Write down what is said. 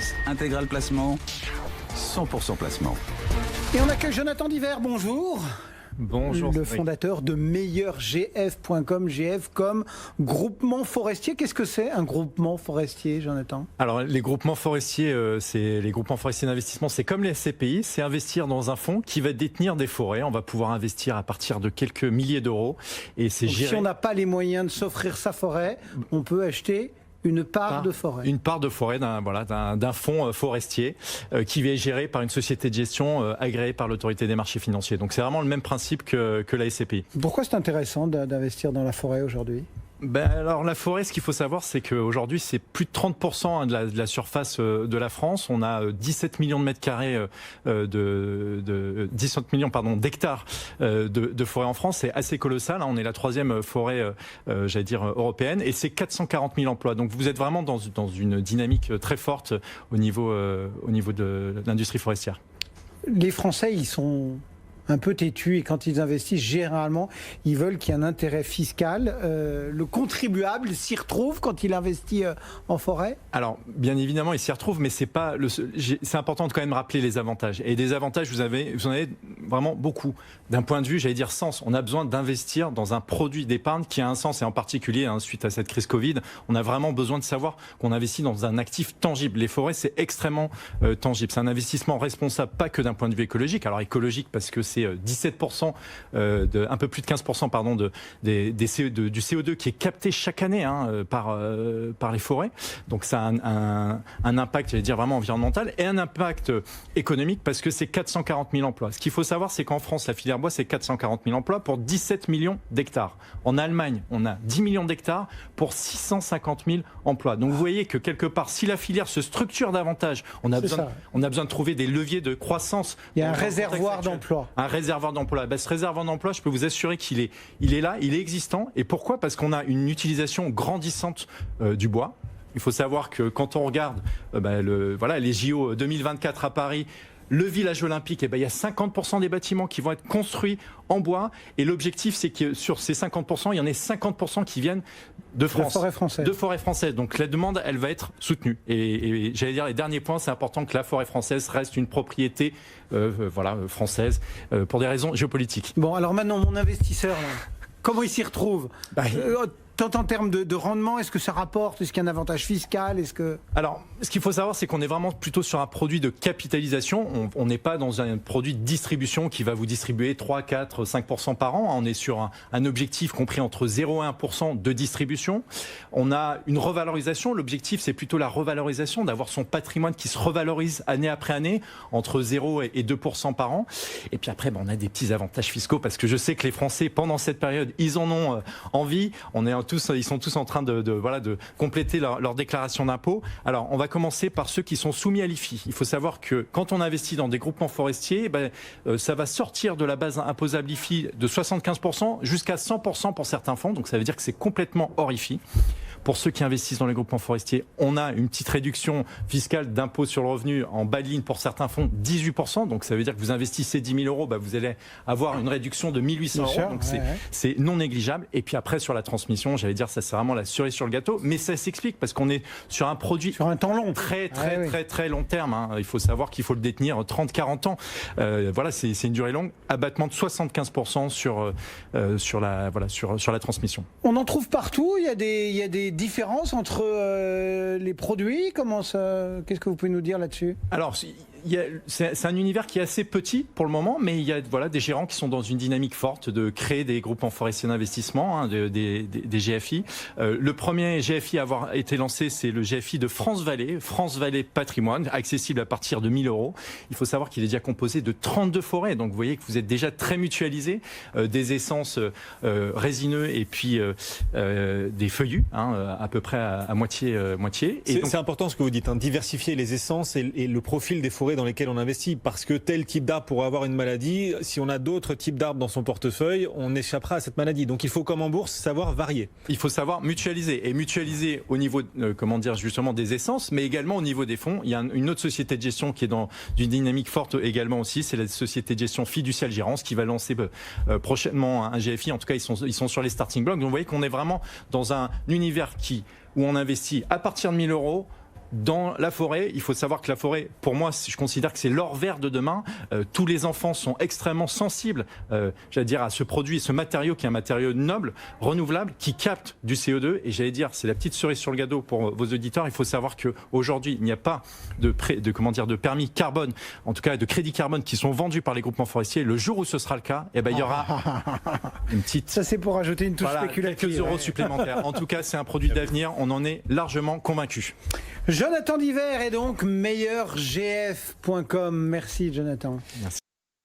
Fares, intégral placement, 100% placement. Et on accueille Jonathan Diver, bonjour. Bonjour. Le fondateur de meilleurgf.com, GF comme groupement forestier. Qu'est-ce que c'est un groupement forestier, Jonathan ? Alors les groupements forestiers, d'investissement, c'est comme les SCPI, c'est investir dans un fonds qui va détenir des forêts. On va pouvoir investir à partir de quelques milliers d'euros. Et c'est géré. Si on n'a pas les moyens de s'offrir sa forêt, on peut acheter une part de forêt. Une part de forêt d'un fonds forestier qui est géré par une société de gestion agréée par l'autorité des marchés financiers. Donc c'est vraiment le même principe que la SCPI. Pourquoi c'est intéressant d'investir dans la forêt aujourd'hui ? Alors la forêt, ce qu'il faut savoir, c'est qu'aujourd'hui, c'est plus de 30% de la surface de la France. On a 17 millions de mètres carrés, 17 millions d'hectares de forêt en France. C'est assez colossal. On est la troisième forêt, européenne, et c'est 440 000 emplois. Donc vous êtes vraiment dans une dynamique très forte au niveau de l'industrie forestière. Les Français, ils sont un peu têtus et quand ils investissent, généralement, ils veulent qu'il y ait un intérêt fiscal. Le contribuable s'y retrouve quand il investit en forêt ? Alors, bien évidemment, il s'y retrouve, mais c'est important de quand même rappeler les avantages. Et des avantages, vous en avez vraiment beaucoup. D'un point de vue, sens. On a besoin d'investir dans un produit d'épargne qui a un sens, et en particulier, suite à cette crise Covid, on a vraiment besoin de savoir qu'on investit dans un actif tangible. Les forêts, c'est extrêmement tangible. C'est un investissement responsable, pas que d'un point de vue écologique. Alors, écologique parce que c'est 17%, un peu plus de 15% du CO2 qui est capté chaque année par les forêts. Donc ça a un impact, vraiment environnemental, et un impact économique parce que c'est 440 000 emplois. Ce qu'il faut savoir, c'est qu'en France, la filière bois, c'est 440 000 emplois pour 17 millions d'hectares. En Allemagne, on a 10 millions d'hectares pour 650 000 emplois. Donc vous voyez que quelque part, si la filière se structure davantage, on a besoin de trouver des leviers de croissance. Il y a un réservoir d'emplois. Un réservoir d'emploi. Ce réservoir d'emploi, je peux vous assurer qu'il est là, il est existant. Et pourquoi ? Parce qu'on a une utilisation grandissante du bois. Il faut savoir que quand on regarde les JO 2024 à Paris, le village olympique, il y a 50% des bâtiments qui vont être construits en bois. Et l'objectif, c'est que sur ces 50%, il y en ait 50% qui viennent de France. De forêt française. Donc la demande, elle va être soutenue. Et les derniers points, c'est important que la forêt française reste une propriété française pour des raisons géopolitiques. Bon, alors maintenant, mon investisseur, comment il s'y retrouve ? Tant en termes de rendement, est-ce que ça rapporte ? Est-ce qu'il y a un avantage fiscal ? Alors, ce qu'il faut savoir, c'est qu'on est vraiment plutôt sur un produit de capitalisation. On n'est pas dans un produit de distribution qui va vous distribuer 3, 4, 5% par an. On est sur un objectif compris entre 0 et 1% de distribution. On a une revalorisation. L'objectif, c'est plutôt la revalorisation, d'avoir son patrimoine qui se revalorise année après année, entre 0 et 2% par an. Et puis après, on a des petits avantages fiscaux, parce que je sais que les Français, pendant cette période, ils en ont envie. Ils sont tous en train de compléter leur déclaration d'impôt. Alors, on va commencer par ceux qui sont soumis à l'IFI. Il faut savoir que quand on investit dans des groupements forestiers, ça va sortir de la base imposable IFI de 75% jusqu'à 100% pour certains fonds. Donc, ça veut dire que c'est complètement hors IFI. Pour ceux qui investissent dans les groupements forestiers, on a une petite réduction fiscale d'impôt sur le revenu en bas de ligne pour certains fonds, 18%. Donc ça veut dire que vous investissez 10 000 €, vous allez avoir une réduction de 1 800 €. Donc c'est non négligeable. Et puis après, sur la transmission, ça c'est vraiment la cerise sur le gâteau. Mais ça s'explique parce qu'on est sur un produit sur un temps long, très long terme. Il faut savoir qu'il faut le détenir 30-40 ans. C'est une durée longue. Abattement de 75% sur la transmission. On en trouve partout. Il y a des différences entre les produits. Qu'est-ce que vous pouvez nous dire là-dessus ? Alors, c'est un univers qui est assez petit pour le moment, mais il y a des gérants qui sont dans une dynamique forte de créer des groupements forestiers d'investissement, des GFI. Le premier GFI à avoir été lancé, c'est le GFI de France Vallée Patrimoine, accessible à partir de 1 000 €. Il faut savoir qu'il est déjà composé de 32 forêts, donc vous voyez que vous êtes déjà très mutualisé, des essences résineux et puis des feuillus, à peu près à moitié. C'est important ce que vous dites, diversifier les essences et le profil des forêts dans lesquelles on investit, parce que tel type d'arbre pourrait avoir une maladie, si on a d'autres types d'arbres dans son portefeuille, on échappera à cette maladie. Donc il faut, comme en bourse, savoir varier. Il faut savoir mutualiser, et mutualiser au niveau justement des essences, mais également au niveau des fonds. Il y a une autre société de gestion qui est dans une dynamique forte également aussi, c'est la société de gestion Fiducial Gérance qui va lancer prochainement un GFI. En tout cas, ils sont sur les starting blocks. Donc vous voyez qu'on est vraiment dans un univers où on investit à partir de 1 000 €, dans la forêt. Il faut savoir que la forêt, pour moi, je considère que c'est l'or vert de demain. Tous les enfants sont extrêmement sensibles, j'allais dire, à ce produit, ce matériau qui est un matériau noble, renouvelable, qui capte du CO2. Et j'allais dire, c'est la petite cerise sur le gâteau pour vos auditeurs. Il faut savoir qu'aujourd'hui, il n'y a pas de permis carbone, en tout cas de crédits carbone qui sont vendus par les groupements forestiers. Le jour où ce sera le cas, eh ben, il y aura une petite... Ça, c'est pour ajouter une touche spéculative. Quelques euros supplémentaires. En tout cas, c'est un produit d'avenir. On en est largement convaincu. Jonathan Diver est donc meilleurgf.com. Merci Jonathan. Merci.